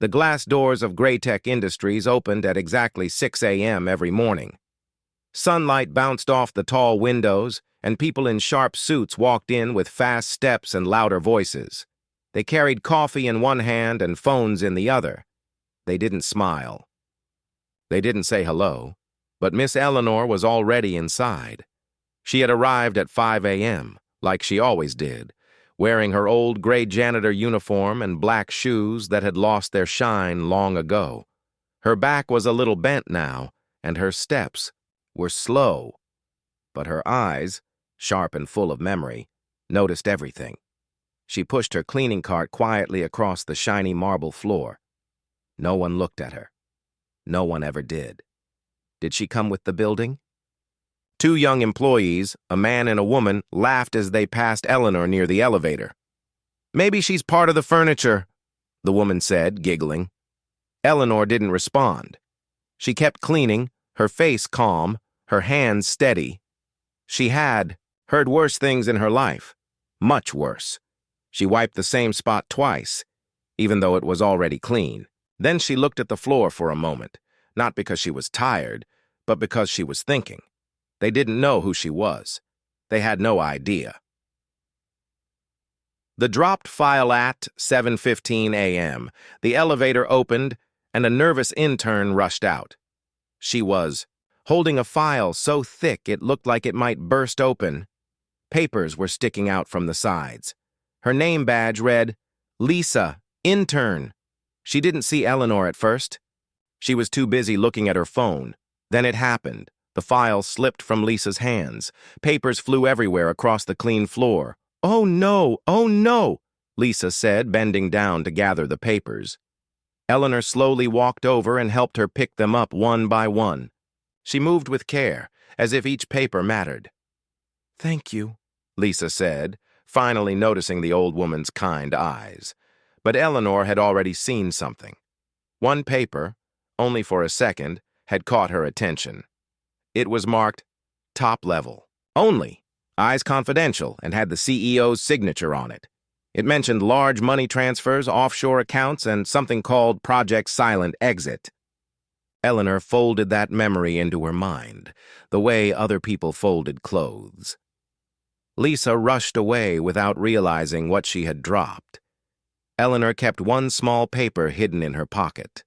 The glass doors of Graytech Industries opened at exactly 6 a.m. every morning. Sunlight bounced off the tall windows, and people in sharp suits walked in with fast steps and louder voices. They carried coffee in one hand and phones in the other. They didn't smile. They didn't say hello, but Miss Eleanor was already inside. She had arrived at 5 a.m., like she always did, wearing her old gray janitor uniform and black shoes that had lost their shine long ago. Her back was a little bent now, and her steps were slow. But her eyes, sharp and full of memory, noticed everything. She pushed her cleaning cart quietly across the shiny marble floor. No one looked at her. No one ever did. Did she come with the building? Two young employees, a man and a woman, laughed as they passed Eleanor near the elevator. "Maybe she's part of the furniture," the woman said, giggling. Eleanor didn't respond. She kept cleaning, her face calm, her hands steady. She had heard worse things in her life, much worse. She wiped the same spot twice, even though it was already clean. Then she looked at the floor for a moment, not because she was tired, but because she was thinking. They didn't know who she was. They had no idea. The dropped file at 7:15 a.m. The elevator opened, and a nervous intern rushed out. She was holding a file so thick it looked like it might burst open. Papers were sticking out from the sides. Her name badge read, "Lisa, intern." She didn't see Eleanor at first. She was too busy looking at her phone. Then it happened. The file slipped from Lisa's hands. Papers flew everywhere across the clean floor. "Oh no, oh no," Lisa said, bending down to gather the papers. Eleanor slowly walked over and helped her pick them up one by one. She moved with care, as if each paper mattered. "Thank you," Lisa said, finally noticing the old woman's kind eyes. But Eleanor had already seen something. One paper, only for a second, had caught her attention. It was marked top level, only, eyes confidential, and had the CEO's signature on it. It mentioned large money transfers, offshore accounts, and something called Project Silent Exit. Eleanor folded that memory into her mind, the way other people folded clothes. Lisa rushed away without realizing what she had dropped. Eleanor kept one small paper hidden in her pocket.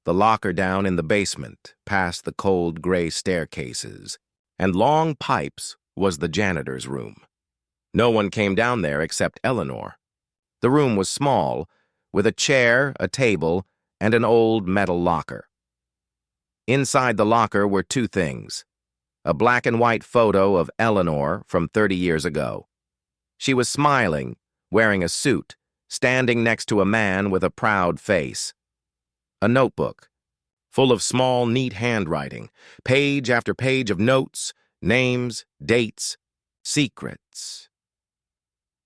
The locker down in the basement, past the cold gray staircases, and long pipes was the janitor's room. No one came down there except Eleanor. The room was small, with a chair, a table, and an old metal locker. Inside the locker were two things: a black and white photo of Eleanor from 30 years ago. She was smiling, wearing a suit, standing next to a man with a proud face. A notebook, full of small, neat handwriting, page after page of notes, names, dates, secrets.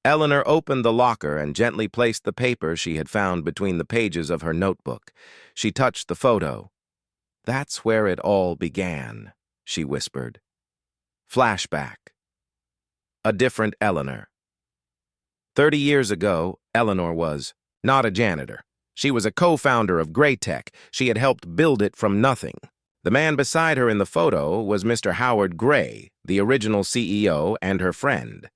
Eleanor opened the locker and gently placed the paper she had found between the pages of her notebook. She touched the photo. "That's where it all began," she whispered. Flashback. A different Eleanor. 30 years ago, Eleanor was not a janitor. She was a co-founder of Graytech. She had helped build it from nothing. The man beside her in the photo was Mr. Howard Gray, the original CEO, and her friend.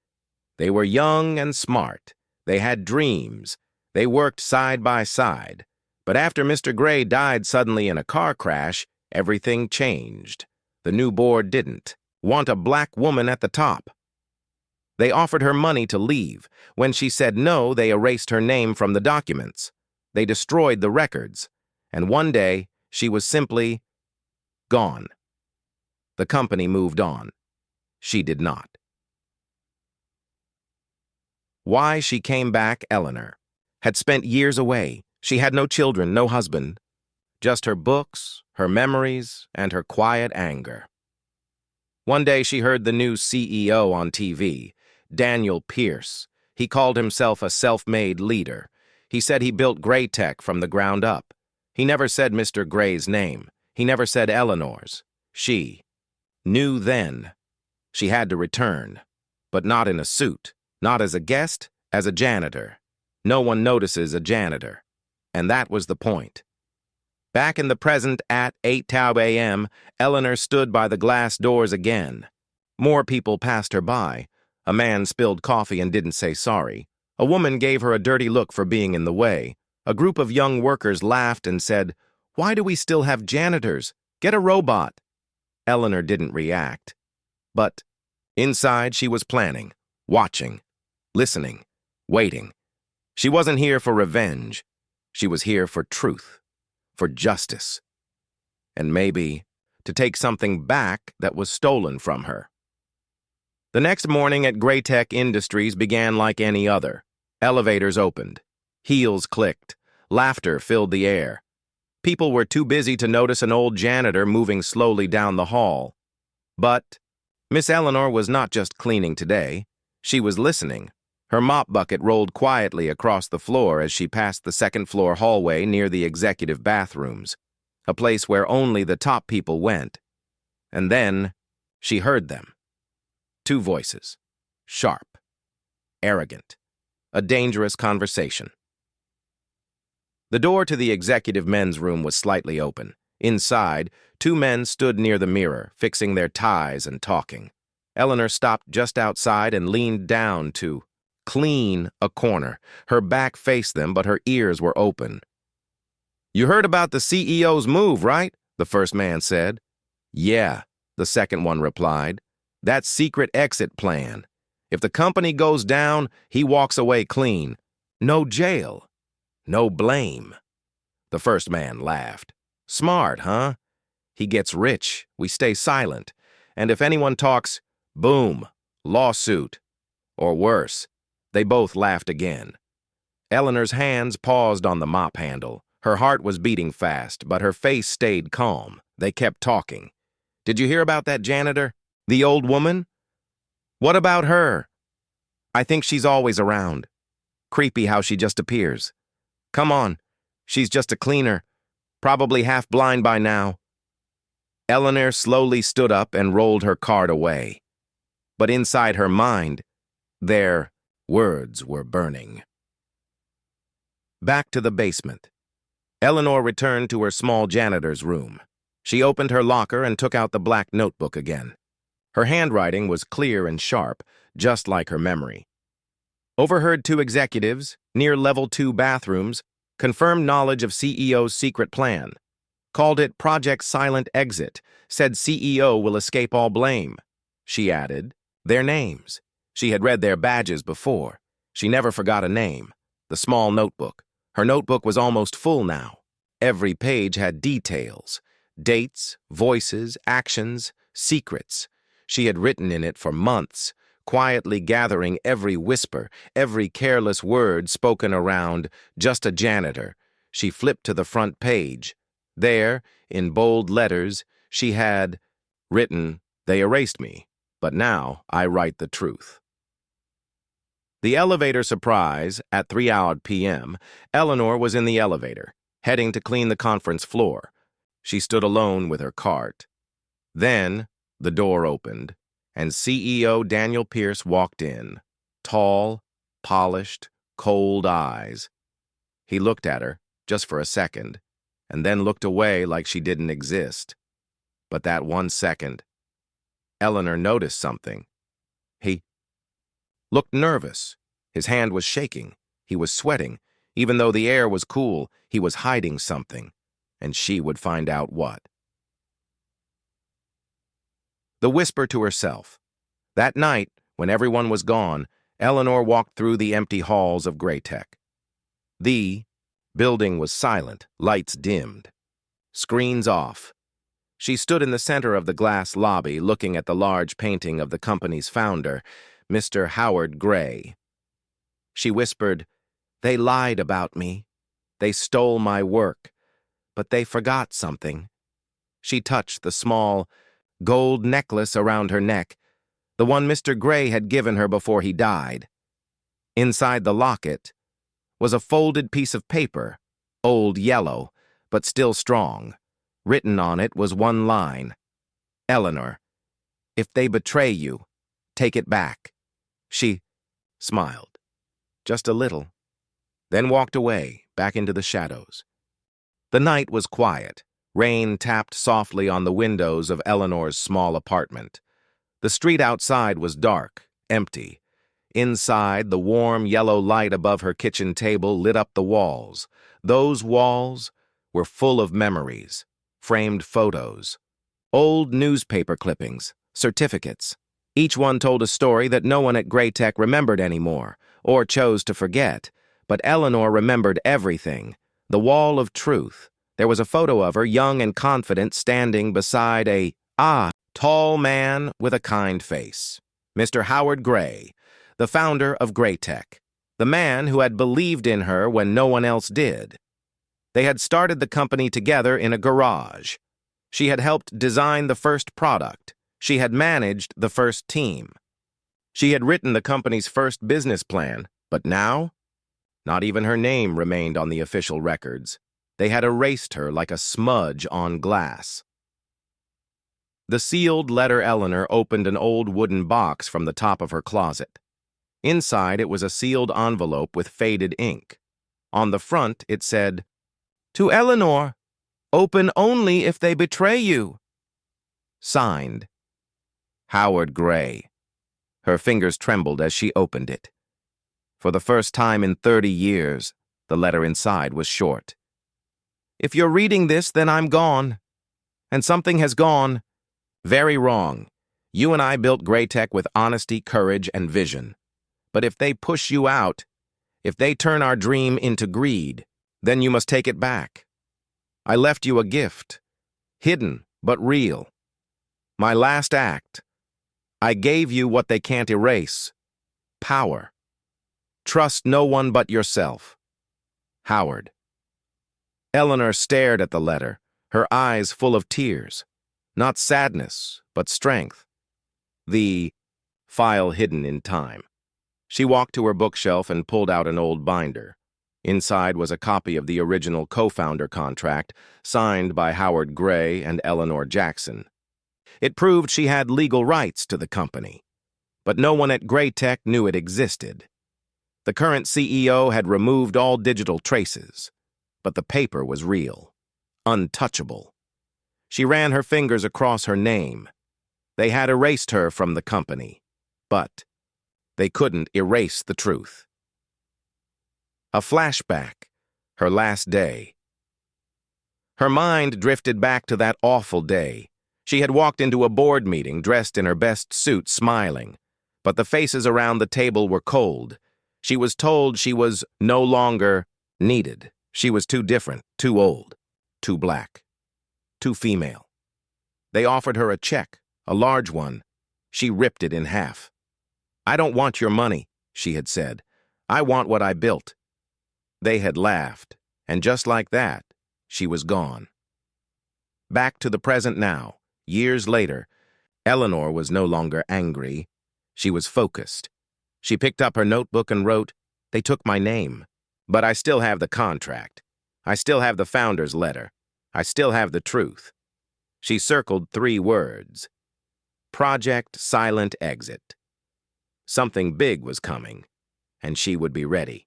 They were young and smart. They had dreams. They worked side by side. But after Mr. Gray died suddenly in a car crash, everything changed. The new board didn't want a black woman at the top. They offered her money to leave. When she said no, they erased her name from the documents. They destroyed the records, and one day she was simply gone. The company moved on. She did not. Why she came back, Eleanor had spent years away. She had no children, no husband, just her books, her memories, and her quiet anger. One day she heard the new CEO on TV, Daniel Pierce. He called himself a self-made leader. He said he built Graytech from the ground up. He never said Mr. Gray's name. He never said Eleanor's. She knew then she had to return, but not in a suit, not as a guest, as a janitor. No one notices a janitor. And that was the point. Back in the present at 8:00 a.m., Eleanor stood by the glass doors again. More people passed her by. A man spilled coffee and didn't say sorry. A woman gave her a dirty look for being in the way. A group of young workers laughed and said, "Why do we still have janitors? Get a robot." Eleanor didn't react. But inside she was planning, watching, listening, waiting. She wasn't here for revenge. She was here for truth, for justice, and maybe to take something back that was stolen from her. The next morning at Graytech Industries began like any other. Elevators opened. Heels clicked. Laughter filled the air. People were too busy to notice an old janitor moving slowly down the hall. But Miss Eleanor was not just cleaning today. She was listening. Her mop bucket rolled quietly across the floor as she passed the second-floor hallway near the executive bathrooms, a place where only the top people went. And then she heard them. Two voices, sharp, arrogant, a dangerous conversation. The door to the executive men's room was slightly open. Inside, two men stood near the mirror, fixing their ties and talking. Eleanor stopped just outside and leaned down to clean a corner. Her back faced them, but her ears were open. "You heard about the CEO's move, right?" the first man said. "Yeah," the second one replied. "That secret exit plan. If the company goes down, he walks away clean. No jail. No blame." The first man laughed. "Smart, huh? He gets rich, we stay silent, and if anyone talks, boom, lawsuit. Or worse." They both laughed again. Eleanor's hands paused on the mop handle. Her heart was beating fast, but her face stayed calm. They kept talking. "Did you hear about that janitor? The old woman? What about her? I think she's always around. Creepy how she just appears. Come on, she's just a cleaner, probably half blind by now." Eleanor slowly stood up and rolled her card away. But inside her mind, their words were burning. Back to the basement. Eleanor returned to her small janitor's room. She opened her locker and took out the black notebook again. Her handwriting was clear and sharp, just like her memory. Overheard two executives, near level 2 bathrooms, confirmed knowledge of CEO's secret plan. Called it Project Silent Exit, said CEO will escape all blame. She added their names. She had read their badges before. She never forgot a name. The small notebook. Her notebook was almost full now. Every page had details. Dates, voices, actions, secrets. She had written in it for months, quietly gathering every whisper, every careless word spoken around just a janitor. She flipped to the front page. There, in bold letters, she had written, "They erased me, but now I write the truth." The elevator surprise, at 3:00 p.m., Eleanor was in the elevator, heading to clean the conference floor. She stood alone with her cart. Then, the door opened, and CEO Daniel Pierce walked in. Tall, polished, cold eyes. He looked at her, just for a second, and then looked away like she didn't exist. But that 1 second, Eleanor noticed something. He looked nervous. His hand was shaking. He was sweating. Even though the air was cool, he was hiding something, and she would find out what. The whisper to herself. That night, when everyone was gone, Eleanor walked through the empty halls of Graytech. The building was silent, lights dimmed, screens off. She stood in the center of the glass lobby, looking at the large painting of the company's founder, Mr. Howard Gray. She whispered, "They lied about me. They stole my work, but they forgot something." She touched the small, gold necklace around her neck, the one Mr. Gray had given her before he died. Inside the locket was a folded piece of paper, old yellow, but still strong. Written on it was one line, "Eleanor, if they betray you, take it back." She smiled, just a little, then walked away, back into the shadows. The night was quiet. Rain tapped softly on the windows of Eleanor's small apartment. The street outside was dark, empty. Inside, the warm yellow light above her kitchen table lit up the walls. Those walls were full of memories, framed photos, old newspaper clippings, certificates. Each one told a story that no one at Graytech remembered anymore, or chose to forget. But Eleanor remembered everything. The wall of truth. There was a photo of her, young and confident, standing beside a tall man with a kind face. Mr. Howard Gray, the founder of Graytech, the man who had believed in her when no one else did. They had started the company together in a garage. She had helped design the first product. She had managed the first team. She had written the company's first business plan, but now, not even her name remained on the official records. They had erased her like a smudge on glass. The sealed letter Eleanor opened an old wooden box from the top of her closet. Inside, it was a sealed envelope with faded ink. On the front, it said, "To Eleanor, open only if they betray you." Signed, Howard Gray. Her fingers trembled as she opened it. For the first time in 30 years, the letter inside was short. "If you're reading this, then I'm gone. And something has gone very wrong. You and I built Graytech with honesty, courage, and vision. But if they push you out, if they turn our dream into greed, then you must take it back. I left you a gift, hidden but real. My last act. I gave you what they can't erase. Power. Trust no one but yourself. Howard." Eleanor stared at the letter, her eyes full of tears. Not sadness, but strength. The file hidden in time. She walked to her bookshelf and pulled out an old binder. Inside was a copy of the original co-founder contract, signed by Howard Gray and Eleanor Jackson. It proved she had legal rights to the company, but no one at Graytech knew it existed. The current CEO had removed all digital traces, but the paper was real, untouchable. She ran her fingers across her name. They had erased her from the company, but they couldn't erase the truth. A flashback, her last day. Her mind drifted back to that awful day. She had walked into a board meeting dressed in her best suit, smiling, but the faces around the table were cold. She was told she was no longer needed. She was too different, too old, too black, too female. They offered her a check, a large one. She ripped it in half. "I don't want your money," she had said. "I want what I built." They had laughed, and just like that, she was gone. Back to the present now, years later, Eleanor was no longer angry. She was focused. She picked up her notebook and wrote, "They took my name, but I still have the contract. I still have the founder's letter. I still have the truth." She circled 3 words. Project Silent Exit. Something big was coming, and she would be ready.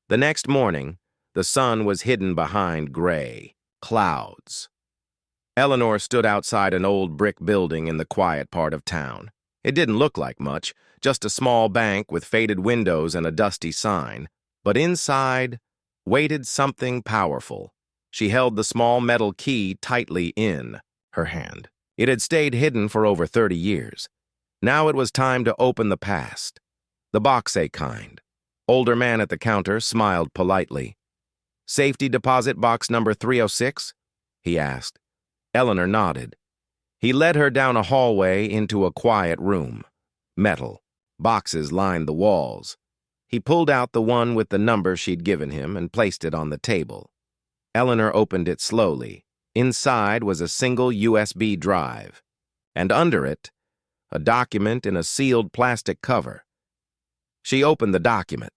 The next morning, the sun was hidden behind gray clouds. Eleanor stood outside an old brick building in the quiet part of town. It didn't look like much, just a small bank with faded windows and a dusty sign. But inside waited something powerful. She held the small metal key tightly in her hand. It had stayed hidden for over 30 years. Now it was time to open the past. The boxe kind. Older man at the counter smiled politely. "Safety deposit box number 306? He asked. Eleanor nodded. He led her down a hallway into a quiet room. Metal. Boxes lined the walls. He pulled out the one with the number she'd given him and placed it on the table. Eleanor opened it slowly. Inside was a single USB drive, and under it, a document in a sealed plastic cover. She opened the document.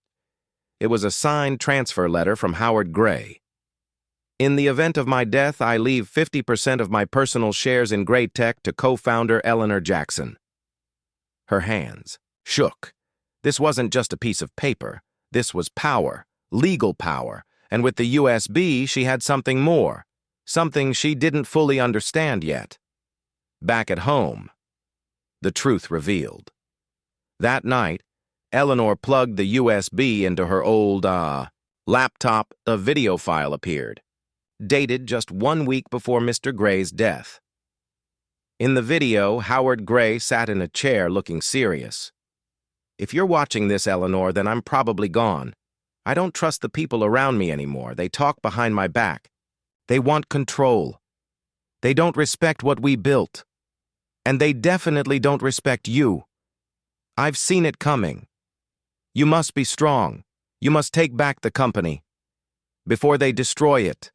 It was a signed transfer letter from Howard Gray. "In the event of my death, I leave 50% of my personal shares in Graytech to co-founder Eleanor Jackson." Her hands shook. This wasn't just a piece of paper. This was power, legal power, and with the USB, she had something more, something she didn't fully understand yet. Back at home, the truth revealed. That night, Eleanor plugged the USB into her old, laptop. A video file appeared, dated just 1 week before Mr. Gray's death. In the video, Howard Gray sat in a chair looking serious. "If you're watching this, Eleanor, then I'm probably gone. I don't trust the people around me anymore. They talk behind my back. They want control. They don't respect what we built. And they definitely don't respect you. I've seen it coming. You must be strong. You must take back the company before they destroy it."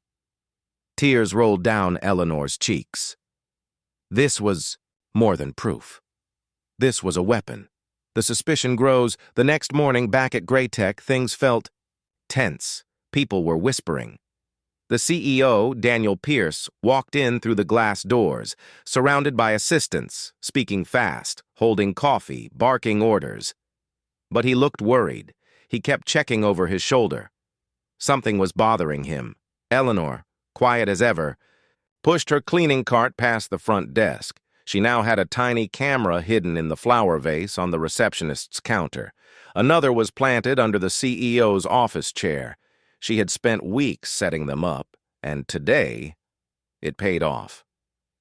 Tears rolled down Eleanor's cheeks. This was more than proof. This was a weapon. The suspicion grows. The next morning, back at Graytech, things felt tense. People were whispering. The CEO, Daniel Pierce, walked in through the glass doors, surrounded by assistants, speaking fast, holding coffee, barking orders. But he looked worried. He kept checking over his shoulder. Something was bothering him. Eleanor, quiet as ever, pushed her cleaning cart past the front desk. She now had a tiny camera hidden in the flower vase on the receptionist's counter. Another was planted under the CEO's office chair. She had spent weeks setting them up, and today, it paid off.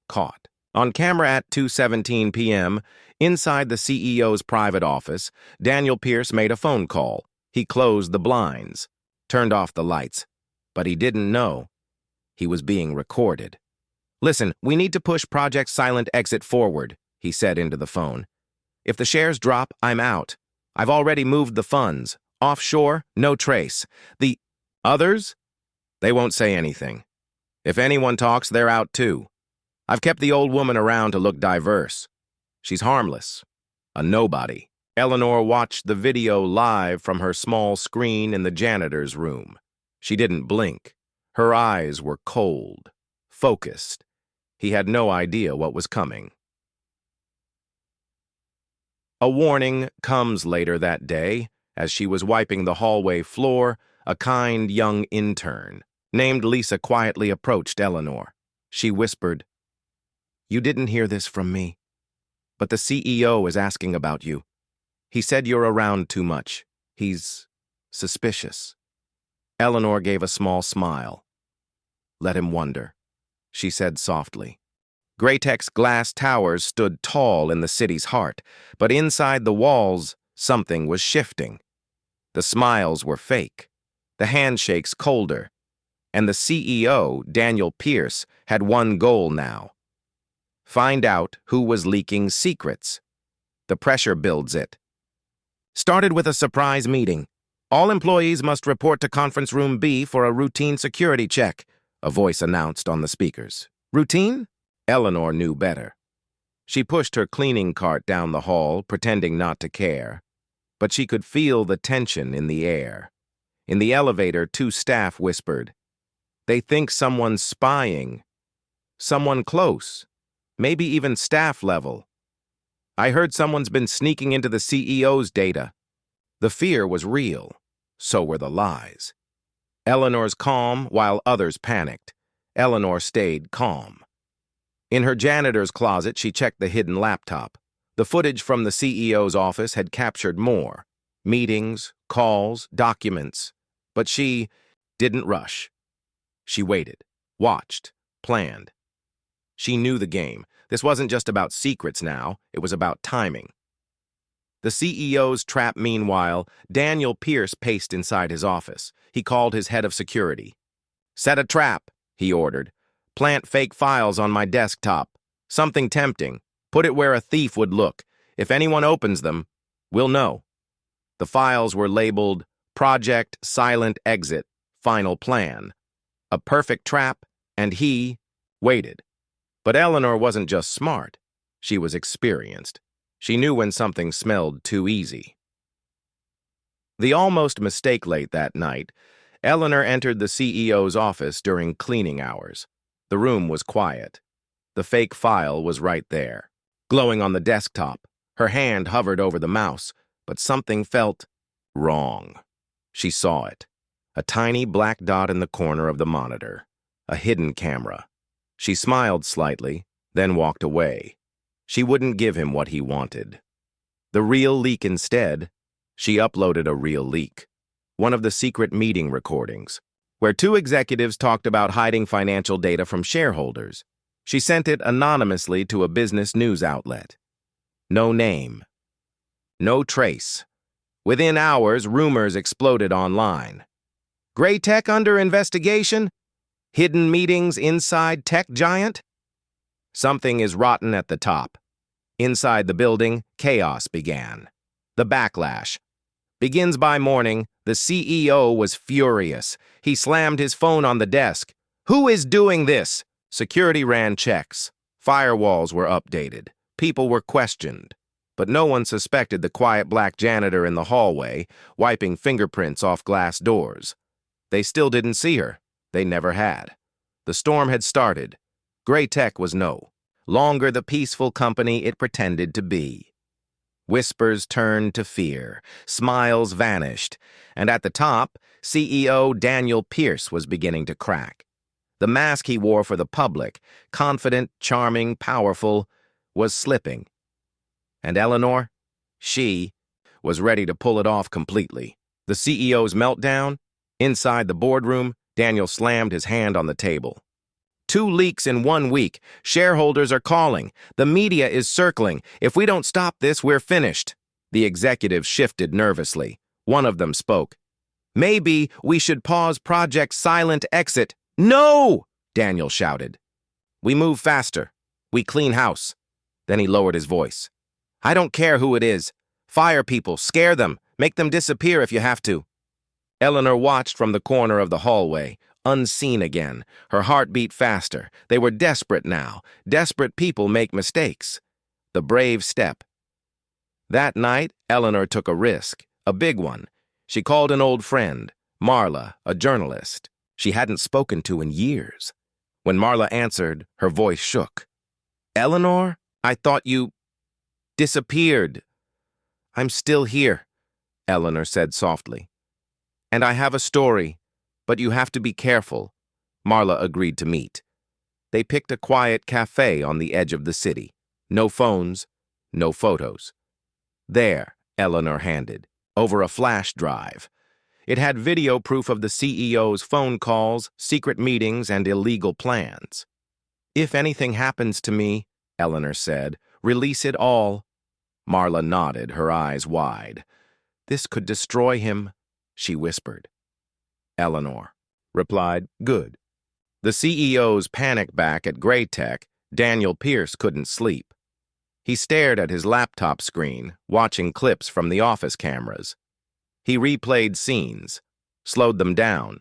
Caught. On camera at 2:17 p.m., inside the CEO's private office, Daniel Pierce made a phone call. He closed the blinds, turned off the lights, but he didn't know he was being recorded. "Listen, we need to push Project Silent Exit forward," he said into the phone. "If the shares drop, I'm out. I've already moved the funds. Offshore, no trace. The others? They won't say anything. If anyone talks, they're out too. I've kept the old woman around to look diverse. She's harmless. A nobody." Eleanor watched the video live from her small screen in the janitor's room. She didn't blink. Her eyes were cold, focused. He had no idea what was coming. A warning comes later that day. As she was wiping the hallway floor, a kind young intern named Lisa quietly approached Eleanor. She whispered, "You didn't hear this from me, but the CEO is asking about you. He said you're around too much. He's suspicious." Eleanor gave a small smile. "Let him wonder," she said softly. Graytech's glass towers stood tall in the city's heart, but inside the walls, something was shifting. The smiles were fake, the handshakes colder, and the CEO, Daniel Pierce, had one goal now: find out who was leaking secrets. The pressure builds it. Started with a surprise meeting. "All employees must report to conference room B for a routine security check," a voice announced on the speakers. Routine? Eleanor knew better. She pushed her cleaning cart down the hall, pretending not to care. But she could feel the tension in the air. In the elevator, two staff whispered, "They think someone's spying. Someone close. Maybe even staff level. I heard someone's been sneaking into the CEO's data." The fear was real. So were the lies. Eleanor's calm while others panicked. Eleanor stayed calm. In her janitor's closet, she checked the hidden laptop. The footage from the CEO's office had captured more. Meetings, calls, documents. But she didn't rush. She waited, watched, planned. She knew the game. This wasn't just about secrets now, it was about timing. The CEO's trap meanwhile, Daniel Pierce paced inside his office. He called his head of security. "Set a trap," he ordered. "Plant fake files on my desktop. Something tempting. Put it where a thief would look. If anyone opens them, we'll know." The files were labeled Project Silent Exit, Final Plan. A perfect trap, and he waited. But Eleanor wasn't just smart. She was experienced. She knew when something smelled too easy. The almost mistake late that night, Eleanor entered the CEO's office during cleaning hours. The room was quiet. The fake file was right there, glowing on the desktop. Her hand hovered over the mouse, but something felt wrong. She saw it. A tiny black dot in the corner of the monitor. A hidden camera. She smiled slightly, then walked away. She wouldn't give him what he wanted. The real leak instead, she uploaded a real leak. One of the secret meeting recordings, where two executives talked about hiding financial data from shareholders. She sent it anonymously to a business news outlet. No name. No trace. Within hours, rumors exploded online. Gray Tech under investigation? Hidden meetings inside tech giant? Something is rotten at the top. Inside the building, chaos began. The backlash. Begins by morning, the CEO was furious. He slammed his phone on the desk. Who is doing this? Security ran checks. Firewalls were updated. People were questioned. But no one suspected the quiet black janitor in the hallway, wiping fingerprints off glass doors. They still didn't see her. They never had. The storm had started. Gray Tech was no longer the peaceful company it pretended to be. Whispers turned to fear. Smiles vanished. And at the top, CEO Daniel Pierce was beginning to crack. The mask he wore for the public, confident, charming, powerful, was slipping. And Eleanor? She was ready to pull it off completely. The CEO's meltdown? Inside the boardroom, Daniel slammed his hand on the table. 2 leaks in 1 week. Shareholders are calling. The media is circling. If we don't stop this, we're finished. The executives shifted nervously. One of them spoke. Maybe we should pause Project Silent Exit. No! Daniel shouted. We move faster. We clean house. Then he lowered his voice. I don't care who it is. Fire people, scare them, make them disappear if you have to. Eleanor watched from the corner of the hallway, unseen again. Her heart beat faster. They were desperate now. Desperate people make mistakes. The brave step. That night, Eleanor took a risk, a big one. She called an old friend, Marla, a journalist she hadn't spoken to in years. When Marla answered, her voice shook. Eleanor, I thought you disappeared. I'm still here, Eleanor said softly. And I have a story, but you have to be careful. Marla agreed to meet. They picked a quiet cafe on the edge of the city. No phones, no photos. There, Eleanor handed, over a flash drive. It had video proof of the CEO's phone calls, secret meetings, and illegal plans. If anything happens to me, Eleanor said, release it all. Marla nodded, her eyes wide. This could destroy him, she whispered. Eleanor replied, good. The CEO's panic back at Gray Tech, Daniel Pierce couldn't sleep. He stared at his laptop screen, watching clips from the office cameras. He replayed scenes, slowed them down.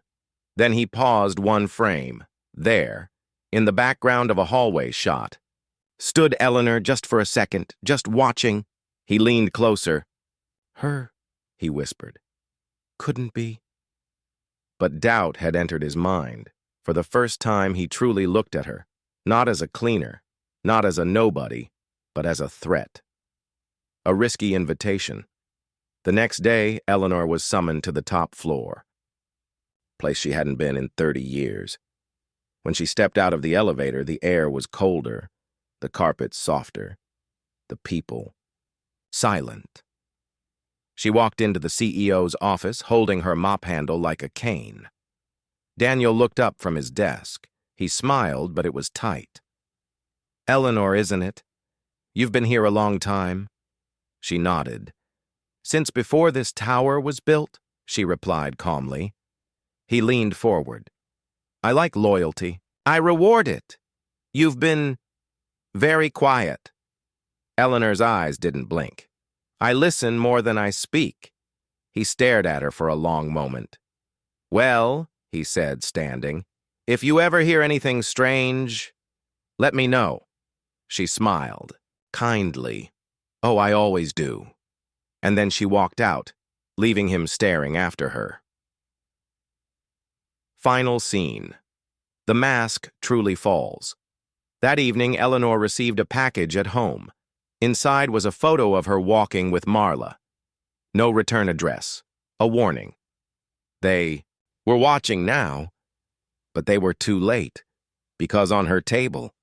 Then he paused one frame. There, in the background of a hallway shot, stood Eleanor just for a second, just watching. He leaned closer. Her, he whispered. Couldn't be. But doubt had entered his mind. For the first time, he truly looked at her, not as a cleaner, not as a nobody, but as a threat. A risky invitation. The next day, Eleanor was summoned to the top floor, place she hadn't been in 30 years. When she stepped out of the elevator, the air was colder, the carpet softer, the people silent. She walked into the CEO's office, holding her mop handle like a cane. Daniel looked up from his desk. He smiled, but it was tight. Eleanor, isn't it? You've been here a long time. She nodded. Since before this tower was built, she replied calmly. He leaned forward. I like loyalty. I reward it. You've been very quiet. Eleanor's eyes didn't blink. I listen more than I speak. He stared at her for a long moment. Well, he said, standing, if you ever hear anything strange, let me know. She smiled, kindly. Oh, I always do. And then she walked out, leaving him staring after her. Final scene. The mask truly falls. That evening, Eleanor received a package at home. Inside was a photo of her walking with Marla. No return address. A warning. They were watching now, but they were too late, because on her table,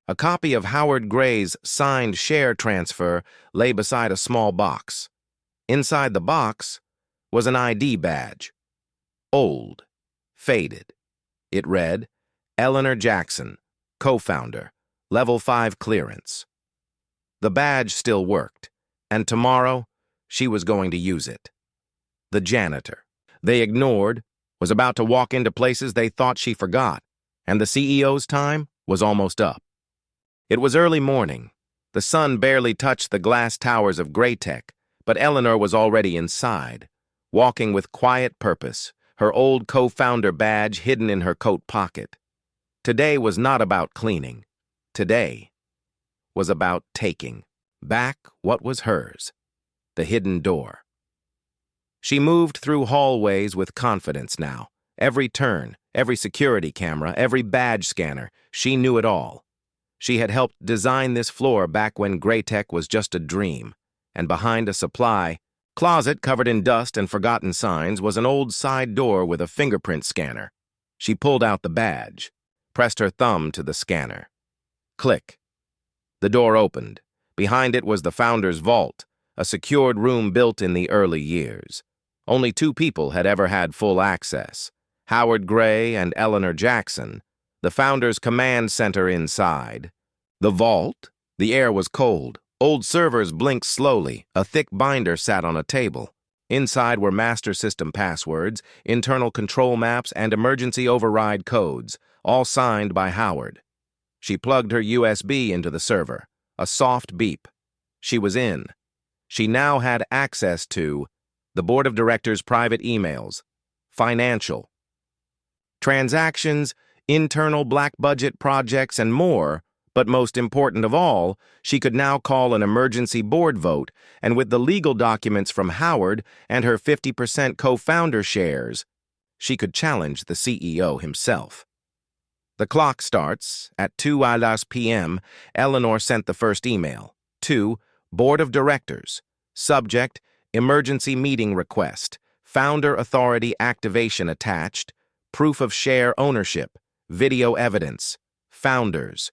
a copy of Howard Gray's signed share transfer lay beside a small box. Inside the box was an ID badge. Old, faded. It read, Eleanor Jackson, co-founder, level 5 clearance. The badge still worked, and tomorrow she was going to use it. The janitor they ignored was about to walk into places they thought she forgot, and the CEO's time was almost up. It was early morning. The sun barely touched the glass towers of Graytech, but Eleanor was already inside, walking with quiet purpose, her old co-founder badge hidden in her coat pocket. Today was not about cleaning. Today was about taking back what was hers, the hidden door. She moved through hallways with confidence now. Every turn, every security camera, every badge scanner, she knew it all. She had helped design this floor back when Graytech was just a dream, and behind a supply closet covered in dust and forgotten signs was an old side door with a fingerprint scanner. She pulled out the badge, pressed her thumb to the scanner. Click. The door opened. Behind it was the founder's vault, a secured room built in the early years. Only 2 people had ever had full access, Howard Gray and Eleanor Jackson, the founder's command center inside. The vault? The air was cold. Old servers blinked slowly. A thick binder sat on a table. Inside were master system passwords, internal control maps, and emergency override codes, all signed by Howard. She plugged her USB into the server. A soft beep. She was in. She now had access to the board of directors' private emails, financial, transactions, internal black budget projects, and more, but most important of all, she could now call an emergency board vote, and with the legal documents from Howard and her 50% co-founder shares, she could challenge the CEO himself. The clock starts. At 2 p.m., Eleanor sent the first email. To Board of Directors. Subject, Emergency Meeting Request. Founder Authority Activation attached. Proof of share ownership. Video evidence. Founders.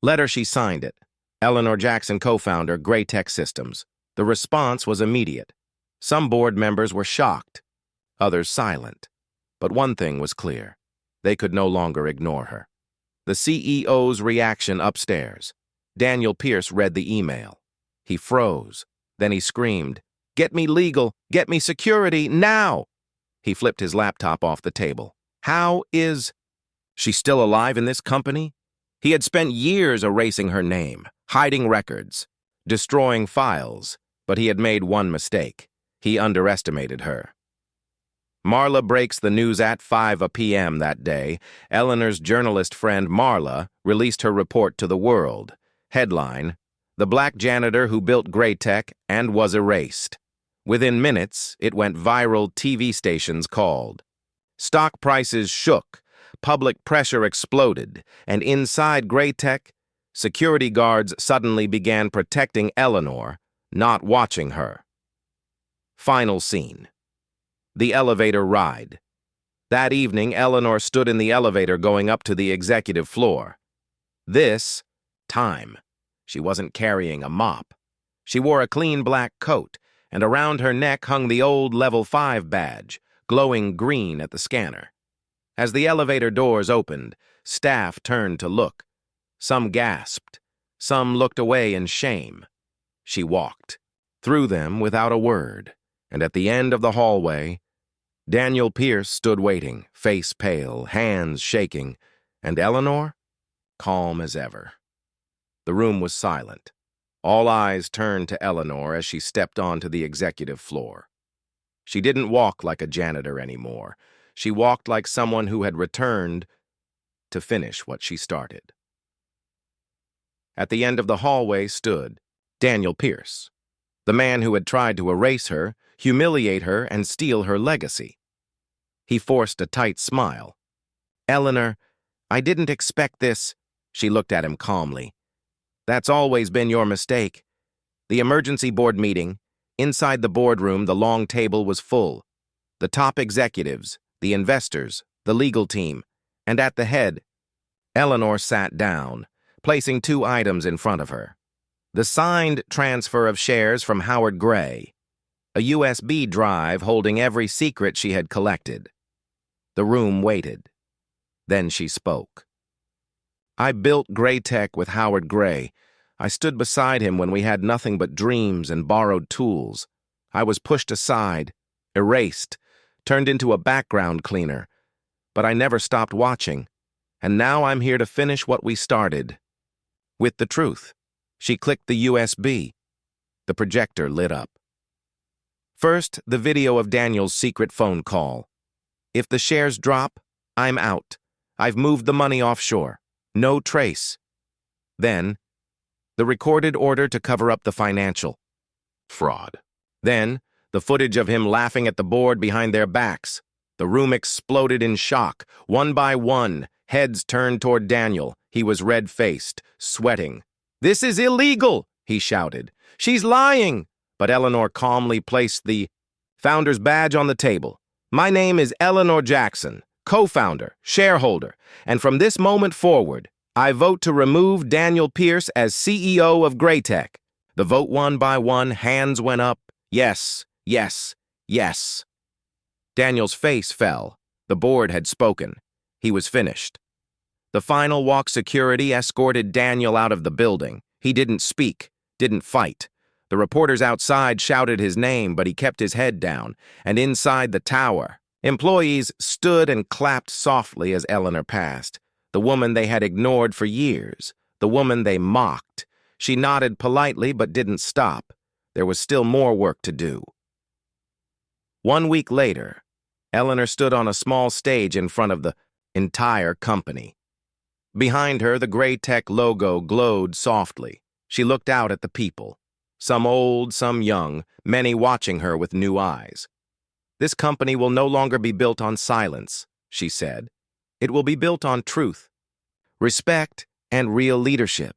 Letter she signed it. Eleanor Jackson, co-founder, Graytech Systems. The response was immediate. Some board members were shocked, others silent. But one thing was clear. They could no longer ignore her. The CEO's reaction upstairs. Daniel Pierce read the email. He froze. Then he screamed, "Get me legal! Get me security! Now!" He flipped his laptop off the table. How is she still alive in this company? He had spent years erasing her name, hiding records, destroying files, but he had made one mistake. He underestimated her. Marla breaks the news at 5 p.m. that day. Eleanor's journalist friend Marla released her report to the world. Headline, "The Black Janitor Who Built Graytech and Was Erased." Within minutes, it went viral. TV stations called. Stock prices shook, public pressure exploded, and inside Graytech, security guards suddenly began protecting Eleanor, not watching her. Final scene. The elevator ride. That evening, Eleanor stood in the elevator going up to the executive floor. This time, she wasn't carrying a mop. She wore a clean black coat, and around her neck hung the old Level 5 badge, glowing green at the scanner. As the elevator doors opened, staff turned to look. Some gasped. Some looked away in shame. She walked through them without a word, and at the end of the hallway, Daniel Pierce stood waiting, face pale, hands shaking, and Eleanor, calm as ever. The room was silent. All eyes turned to Eleanor as she stepped onto the executive floor. She didn't walk like a janitor anymore. She walked like someone who had returned to finish what she started. At the end of the hallway stood Daniel Pierce, the man who had tried to erase her, humiliate her, and steal her legacy. He forced a tight smile. "Eleanor, I didn't expect this." She looked at him calmly. "That's always been your mistake." The emergency board meeting. Inside the boardroom, the long table was full. The top executives, the investors, the legal team, and at the head, Eleanor sat down, placing 2 items in front of her. The signed transfer of shares from Howard Gray, a USB drive holding every secret she had collected. The room waited. Then she spoke. I built Gray Tech with Howard Gray. I stood beside him when we had nothing but dreams and borrowed tools. I was pushed aside, erased, turned into a background cleaner. But I never stopped watching, and now I'm here to finish what we started. With the truth. She clicked the USB. The projector lit up. First, the video of Daniel's secret phone call. If the shares drop, I'm out. I've moved the money offshore. No trace. Then, the recorded order to cover up the financial fraud. Then, the footage of him laughing at the board behind their backs. The room exploded in shock. One by one, heads turned toward Daniel. He was red-faced, sweating. "This is illegal," he shouted. "She's lying." But Eleanor calmly placed the founder's badge on the table. "My name is Eleanor Jackson, co-founder, shareholder, and from this moment forward, I vote to remove Daniel Pierce as CEO of Gray Tech." The vote one by one, hands went up. Yes, yes, yes. Daniel's face fell. The board had spoken. He was finished. The final walk security escorted Daniel out of the building. He didn't speak, didn't fight. The reporters outside shouted his name, but he kept his head down. And inside the tower, employees stood and clapped softly as Eleanor passed. The woman they had ignored for years. The woman they mocked. She nodded politely but didn't stop. There was still more work to do. 1 week later, Eleanor stood on a small stage in front of the entire company. Behind her, the Gray Tech logo glowed softly. She looked out at the people. Some old, some young, many watching her with new eyes. "This company will no longer be built on silence," she said. "It will be built on truth, respect, and real leadership.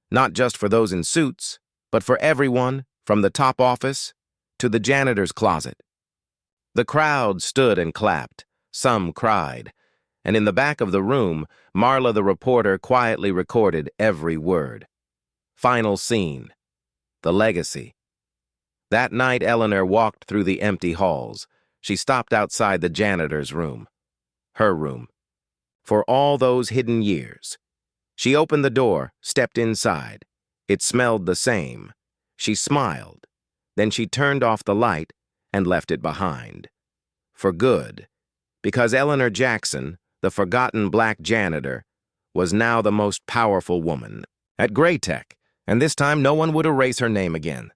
Not just for those in suits, but for everyone, from the top office to the janitor's closet." The crowd stood and clapped. Some cried. And in the back of the room, Marla the reporter quietly recorded every word. Final scene. The legacy. That night, Eleanor walked through the empty halls. She stopped outside the janitor's room. Her room. For all those hidden years. She opened the door, stepped inside. It smelled the same. She smiled. Then she turned off the light and left it behind. For good. Because Eleanor Jackson, the forgotten black janitor, was now the most powerful woman at Gray Tech, and this time no one would erase her name again.